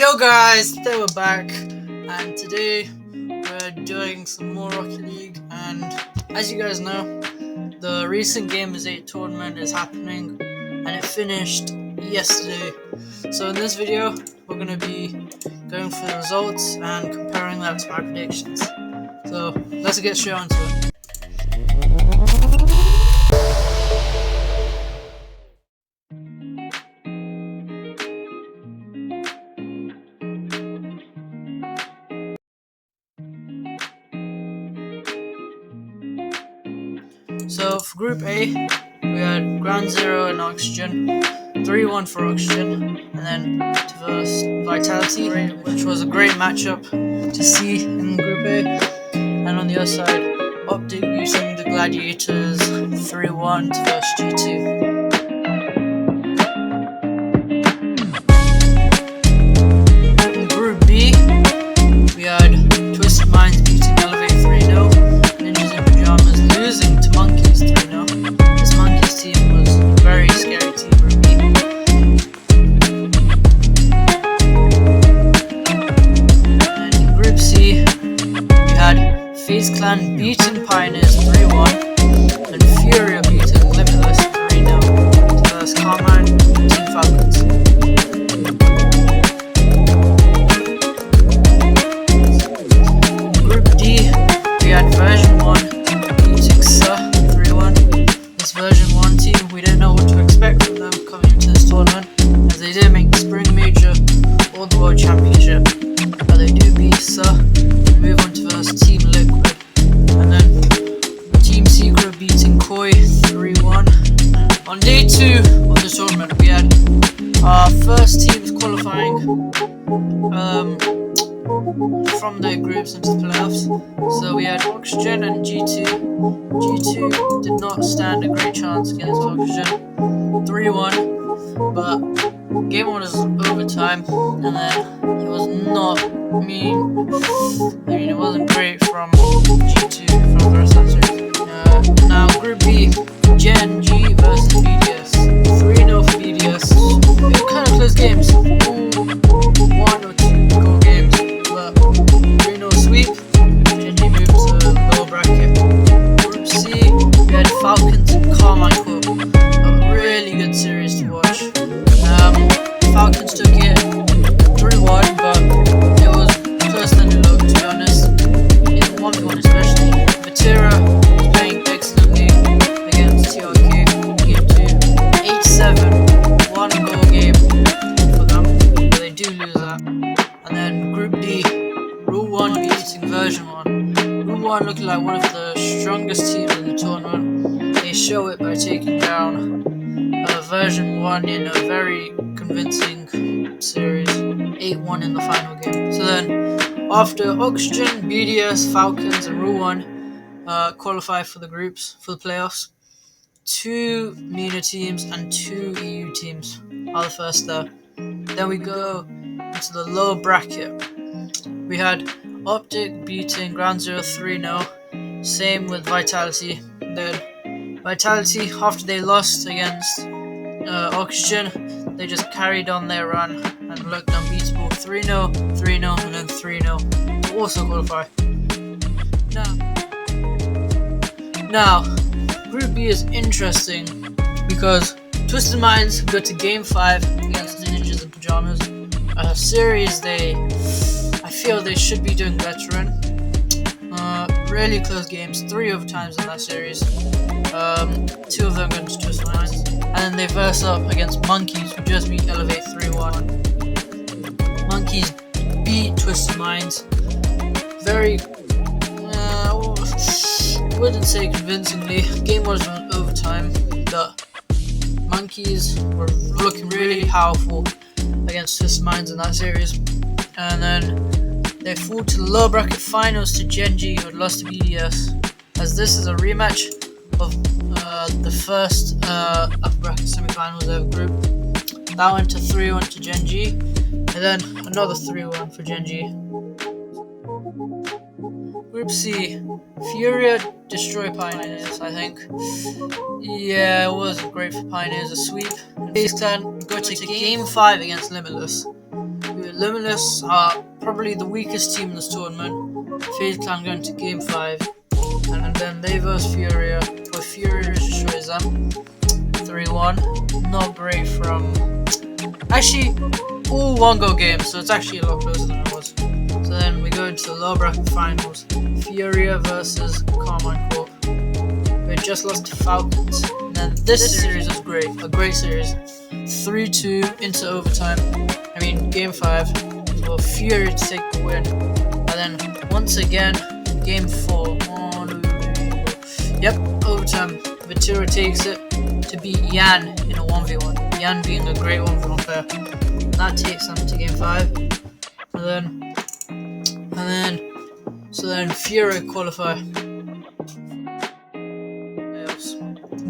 Yo guys, today we're back, and today we're doing some more Rocket League. And as you guys know, the recent Gamers8 tournament is happening, and it finished yesterday. So in this video, we're going to be going through the results and comparing that to my predictions. So let's get straight onto it. So for Group A, we had Ground Zero and Oxygen, 3-1 for Oxygen, and then to verse Vitality, which was a great matchup to see in Group A. And on the other side, Optic using the Gladiators, 3-1 to verse G2. In Group B, we had Twisted Minds beating Elevate 3-0, Ninjas in Pajamas losing to Monkeys 3-0. This Monkeys team was a very scary team for me. And in Group C, we had FaZe Clan beating Pioneers 3-1 and Furia beating Limitless 3-0 to verse Carmine Team Falcons. In Group D, we had Version 1 beating SUH 3-1. This Version 1 team, we didn't know what to expect from them coming into this tournament, as they didn't make the Spring Major or the World Championship, but they do beat SUH and move on to verse Team Liquid. And then Team Secret beating Koi 3-1. On day 2 of the tournament, we had our first teams qualifying from their groups into the playoffs. So we had Oxygen and G2. G2 did not stand a great chance against Oxygen, 3-1, but game 1 was overtime, and then it was not, it wasn't great from G2 from the rest of the series. Now Group B, Gen G versus BDS, 3-0 for BDS. They were kind of close games, 1 or 2 goal games, but 3-0 sweep. Gen G moved to lower bracket. Group C, we had Falcons and Carmine Corp, a really good series to watch. Falcons took it 3-1, but it was closer than it looked, to be honest. In 1v1 especially, Vatira was playing excellently against TRK. Game 2, 8-7, 1 goal game for them, but they do lose that. And then Group D, Rule 1 beating Version 1. Rule 1 looking like one of the strongest teams in the tournament. They show it by taking down Version 1 in a very convincing series, 8-1 in the final game. So then, after Oxygen, BDS, Falcons, and Rule 1 qualify for the groups, for the playoffs, 2 MENA teams and 2 EU teams are the first there. Then we go into the lower bracket. We had Optic beating Ground Zero 3-0, same with Vitality. Then Vitality, after they lost against Oxygen, they just carried on their run and looked unbeatable, 3-0, 3-0, and then 3-0 to also qualify. Now, Group B is interesting because Twisted Minds go to Game 5 against Ninjas in Pajamas, a series I feel they should be doing better in. Really close games, 3 overtimes in that series. 2 of them against Twisted Minds, and then they verse up against Monkeys, who just beat Elevate 3-1. Monkeys beat Twisted Minds very, wouldn't say convincingly. Game was in overtime, but Monkeys were looking really powerful against Twisted Minds in that series. And then they fall to the lower bracket finals to Gen G, who had lost to BDS, as this is a rematch of the first upper bracket semi-finals of the group. That went to 3-1 to Gen G, and then another 3-1 for Gen G. Group C, Furia destroy Pioneers, I think. Yeah, it wasn't great for Pioneers, a sweep. FaZe Clan go to Game 5 against Limitless, who Limitless are probably the weakest team in this tournament. FaZe Clan going to game 5, and then they versus Furia, but Furia destroys them 3-1. Not great from. Actually, all one-go games, so it's actually a lot closer than it was. So then we go into the lower bracket finals. Furia versus Carmine Corp. We just lost to Falcons. And then this series was great, a great series. 3-2 into overtime. I mean, game 5. For Furia to take the win. And then once again, game 4. Oh, no. Yep, overtime. Ventura takes it to beat Yan in a 1v1. Yan being a great 1v1 player. That takes them to game 5. So then Furia qualify.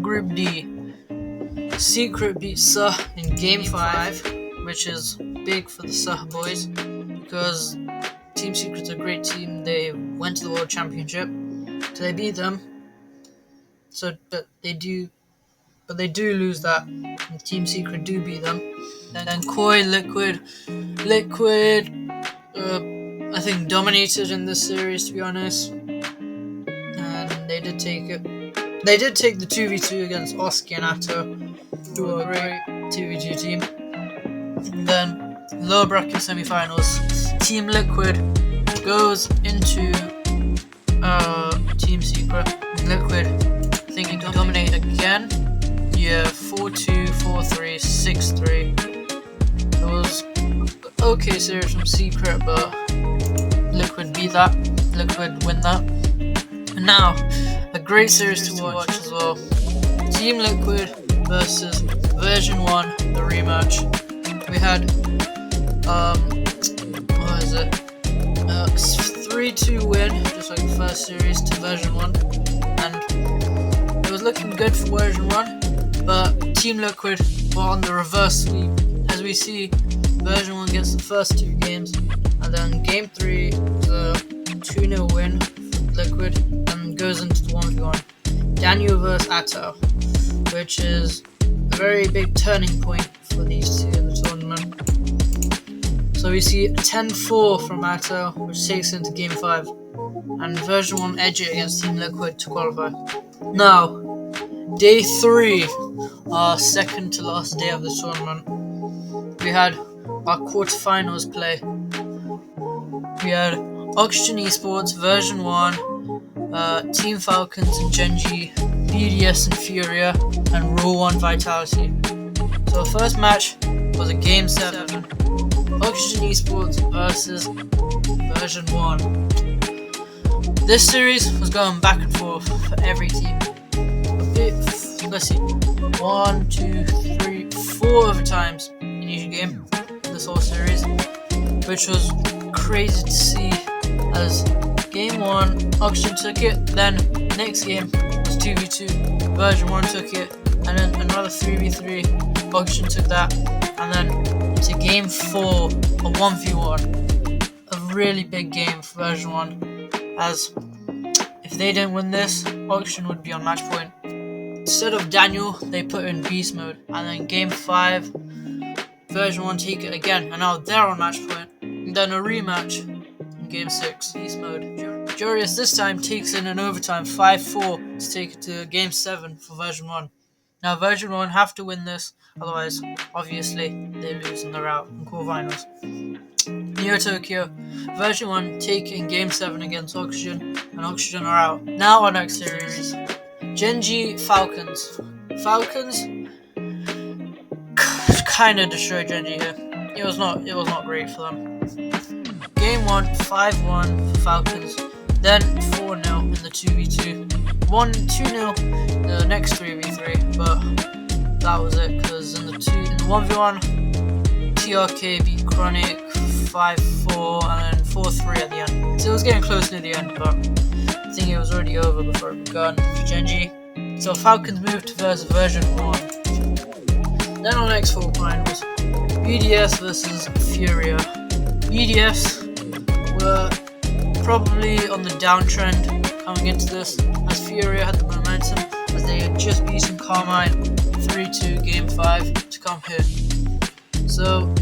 Group D. Secret beat Suh in game 5, which is big for the Suh boys because Team Secret's a great team. They went to the World Championship, so they beat them. But they do lose that. And Team Secret do beat them. Then Koi, Liquid, I think dominated in this series, to be honest. And they did take it. They did take the 2v2 against Oski and Atto, who are a great 2v2 team. And then lower bracket semi-finals. Team Liquid goes into Team Secret. Liquid, I think, can dominate again. Yeah, 4-2, 4-3, 6-3. It was an okay series from Secret, but Liquid beat that. Liquid win that. And now, a great series to watch as well. Team Liquid versus Version 1, the rematch. We had, 3-2 win, just like the first series, to Version 1. And it was looking good for Version 1, but Team Liquid were on the reverse sweep. As we see, Version 1 gets the first 2 games, and then Game 3 is a 2-0 win for Liquid, and goes into the 1v1. Daniel vs Atto, which is a very big turning point for these two in the tournament. So we see a 10-4 from Atto, which takes into Game 5, and Version 1 edge it against Team Liquid to qualify. Now, Day 3, our second to last day of the tournament. We had our quarterfinals play. We had Oxygen Esports, Version 1, Team Falcons and Genji, BDS and Furia, and Rule 1 Vitality. So the first match was a Game 7. Oxygen Esports versus Version 1. This series was going back and forth for every team. Let's see, 1, 2, 3, 4 overtimes in each game in this whole series, which was crazy to see. As Game 1, Oxygen took it, then next game was 2v2, Version 1 took it, and then another 3v3, Oxygen took that, and then into Game 4, a 1v1, a really big game for Version 1, as if they didn't win this, Oxygen would be on match point. Instead of Daniel, they put in Beast Mode, and then Game 5, Version 1 take it again, and now they're on match point, and then a rematch in Game 6, Beast Mode. Jurius this time takes in an overtime 5-4 to take it to Game 7 for Version 1. Now Version 1 have to win this, otherwise, obviously, they lose and they're out in quarterfinals. Neo Tokyo, Version 1 take in Game 7 against Oxygen, and Oxygen are out. Now our next series, Genji Falcons. Falcons kind of destroyed Genji here. It was not great for them. Game 1, 5-1 for Falcons, then 4-0 in the 2v2, 2-0 the next 3v3, but that was it, because in the 1v1, TRK beat Chronic 5-4 and then 4-3 at the end. So it was getting close near the end, but I think it was already over before it began for Genji. So Falcons moved to Version 1. Then our next 4 finals, BDS versus Furia. BDS were probably on the downtrend coming into this, as Furia had the momentum, as they had just beaten Carmine 3-2 Game 5 to come here. So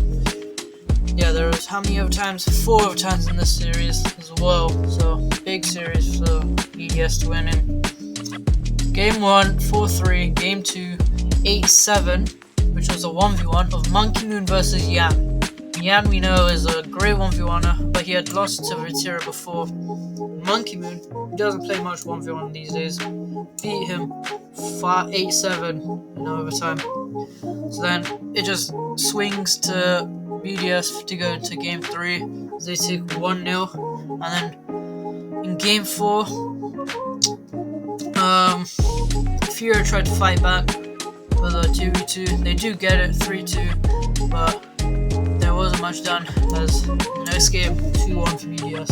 yeah, there was how many overtimes? 4 overtimes in this series as well. So big series for BDS to win in. Game 1, 4-3. Game 2, 8-7, which was a 1v1 of Monkey Moon versus Yan. Yan, we know, is a great 1v1er, but he had lost to Ritira before. Monkey Moon, who doesn't play much 1v1 these days, beat him 8-7 in overtime. So then it just swings to BDS to go into Game 3. They take 1-0, and then in Game 4, Fury tried to fight back with a 2v2. They do get it 3-2, but there wasn't much done as next game 2-1 for BDS.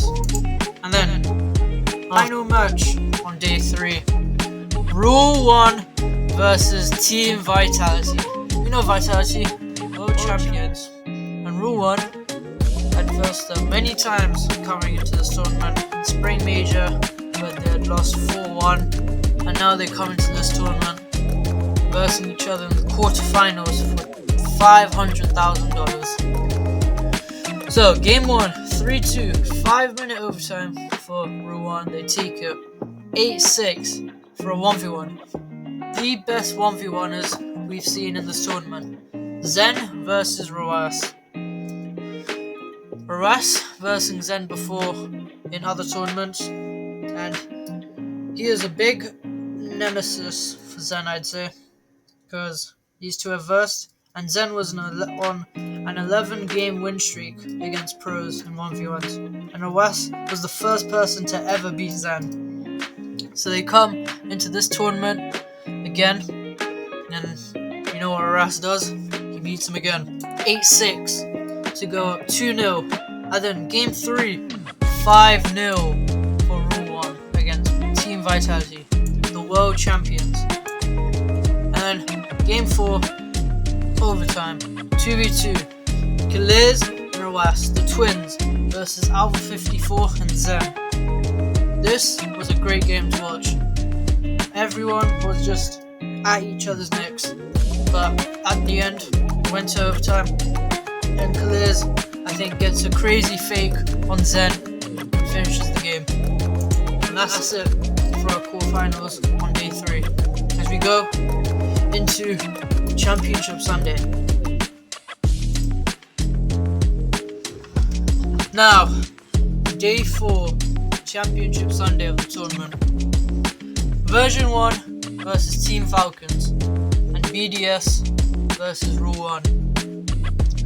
And then final match on day 3, Rule 1 versus Team Vitality. You know Vitality, world champions, and Rule 1 had versed them many times coming into this tournament. Spring Major, but they had lost 4-1, and now they come into this tournament versing each other in the quarterfinals for $500,000. So game 1, 3-2, 5-minute overtime for Rule 1. They take it 8-6 for a 1v1. The best 1v1ers we've seen in this tournament. Zen versus Roas. Roas versus Zen before in other tournaments, and he is a big nemesis for Zen, I'd say, because these two have versed, and Zen was on an 11-game win streak against pros in 1v1s, and Roas was the first person to ever beat Zen. So they come into this tournament again, and you know what Roas does? He beats him again, 8-6 to go up 2-0, and then game 3, 5-0 for Rule 1 against Team Vitality, the world champions. And then game 4, overtime, 2v2, Kaliz and Roas, the twins, versus Alpha 54 and Zen. This was a great game to watch. Everyone was just at each other's necks, but at the end, went to overtime, and Kaliz, I think, gets a crazy fake on Zen and finishes the game. And that's it for our quarterfinals on day 3, as we go into Championship Sunday. Now, day 4, Championship Sunday of the tournament. Version 1 versus Team Falcons, and BDS versus Rule 1.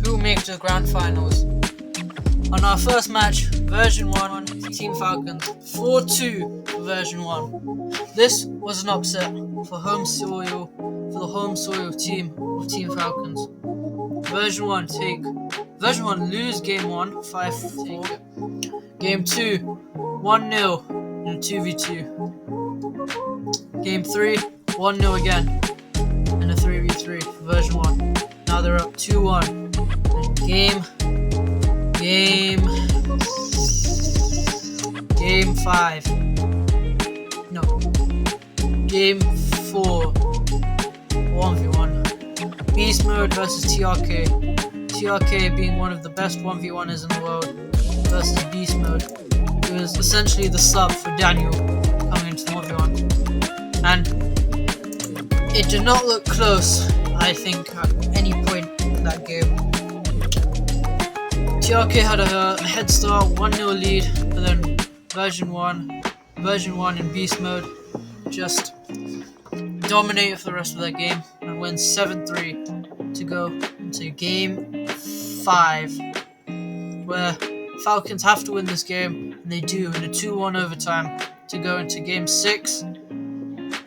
Who makes the grand finals? On our first match, Version 1, Team Falcons, 4-2 for Version 1. This was an upset for the home soil team of Team Falcons. Version 1 lose game 1, 5-4. Game 2, 1-0 in a 2v2. Game 3, 1-0 again in a 3v3 for Version 1. Now they're up 2-1. Game 5. No. Game 4. 1v1. Beast Mode versus TRK. TRK being one of the best 1v1ers in the world versus Beast Mode, who is essentially the sub for Daniel coming into the 1v1. And it did not look close, I think, at any point in that game. TRK had a head start, 1-0 lead, but then Version 1 in Beast Mode just dominated for the rest of that game and wins 7-3 to go into Game 5, where Falcons have to win this game, and they do in a 2-1 overtime to go into Game 6,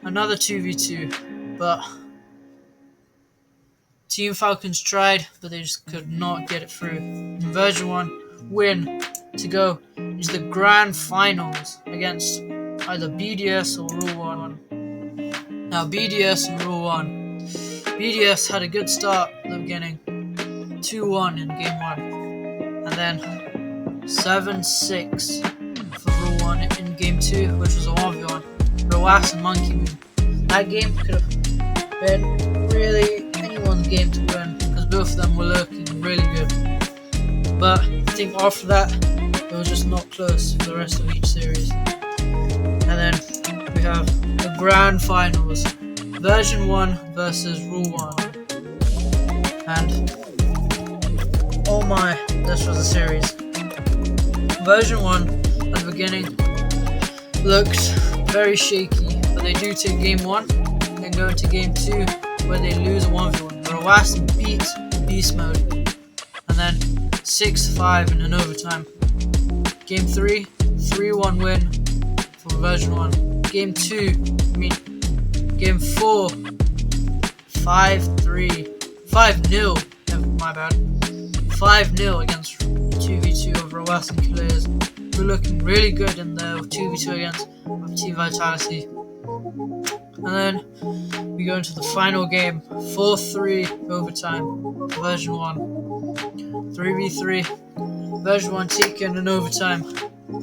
another 2v2, but Team Falcons tried, but they just could not get it through. And Version 1 win to go into the grand finals against either BDS or Rule 1. Now BDS and Rule 1. BDS had a good start at the beginning, 2-1 in Game 1, and then 7-6 for Rule 1 in Game 2, which was a 1v1. Roas and Monkey Moon. That game could have been really anyone's game to win, because both of them were looking really good. but I think after that it was just not close for the rest of each series. And then we have the grand finals, version 1 versus rule 1. And oh my, this was a series. Version 1 at the beginning looked very shaky, but they do take game 1, then go into game 2 where they lose a 1v1. Roas beat Beast Mode, and then 6-5 in an overtime. Game 3, 3-1 win for version 1. Game 4, 5-0, my bad. 5-0 against 2v2 of Roas and Kuleas, who are looking really good in the 2v2 against Team Vitality. And then we go into the final game, 4-3 overtime, version 1. 3v3, version 1 taken in overtime,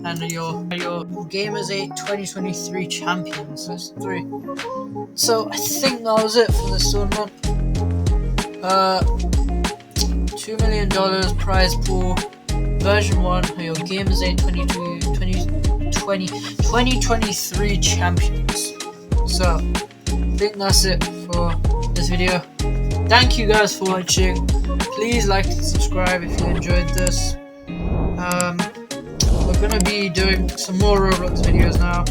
and your Gamers8 2023 champions. So it's 3. So I think that was it for this tournament. $2 million prize pool. Version 1 are your Gamers8 2023 champions. So I think that's it for this video. Thank you guys for watching. Please like and subscribe if you enjoyed this. We're going to be doing some more Roblox videos now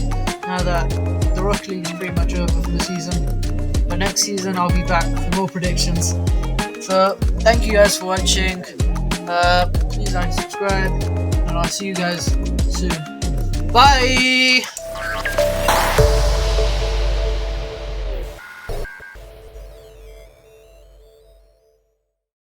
that the Rocket League is pretty much over for the season. But next season I'll be back for more predictions. So thank you guys for watching. Please like and subscribe, and I'll see you guys soon. Bye!